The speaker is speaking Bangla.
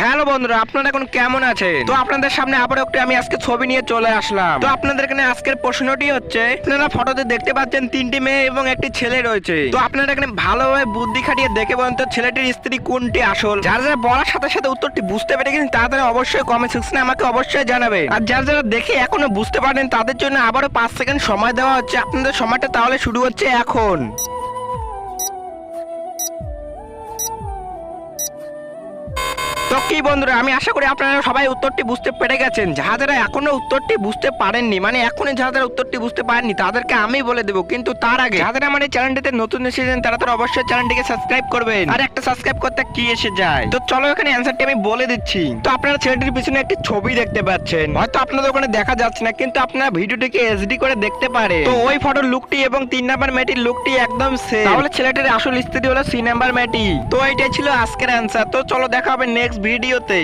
হ্যালো বন্ধুরা, আপনারা এখন কেমন আছেন? তো আপনাদের সামনে আবার একটু আমি আজকে ছবি নিয়ে চলে আসলাম। তো আপনাদের এখানে আজকের প্রশ্নটি হচ্ছে, আপনারা ফটোতে দেখতে পাচ্ছেন তিনটি মেয়ে এবং একটি ছেলে রয়েছে। তো আপনারা এখানে ভালোভাবে বুদ্ধি খাটিয়ে দেখে বলেন তো ছেলেটির স্ত্রী কোনটি আসল। যারা যারা বলার সাথে সাথে উত্তরটি বুঝতে পেরে গেছেন তারা অবশ্যই কমেন্ট সেকশনে আমাকে অবশ্যই জানাবেন। আর যারা যারা দেখে এখনো বুঝতে পারেন তাদের জন্য আবারও 5 সেকেন্ড সময় দেওয়া হচ্ছে। আপনাদের সময়টা তাহলে শুরু হচ্ছে এখন। তো কি বন্ধুরা, আমি আশা করি আপনারা সবাই উত্তরটি বুঝতে পেরে গেছেন। যারা এখনো উত্তরটি বুঝতে পারেননি, মানে এখনই যারা উত্তরটি বুঝতে পারেননি তাদেরকে আমি বলে দেবো, কিন্তু তার আগে যারা আমার এই চ্যানেলটিতে নতুন এসেছেন তারা তো অবশ্যই চ্যানেলটিকে সাবস্ক্রাইব করবেন। আর একটা সাবস্ক্রাইব করতে কি এসে যায়। তো চলো এখানে অ্যান্সারটি আমি বলে দিচ্ছি। তো আপনারা ছেলেটির পিছনে একটি ছবি দেখতে পাচ্ছেন, হয়তো আপনাদের ওখানে দেখা যাচ্ছে না, কিন্তু আপনারা ভিডিওটিকে এইচডি করে দেখতে পারে। তো ওই ফটোর লুকটি এবং 3 নাম্বার মেয়েটির লুকটি একদম সেম। তাহলে ছেলেটির আসল স্ত্রী হলো 3 নাম্বার মেয়েটি। তো এইটাই ছিল আজকের অ্যান্সার। তো চলো দেখা হবে নেক্সট ভিডিওতে।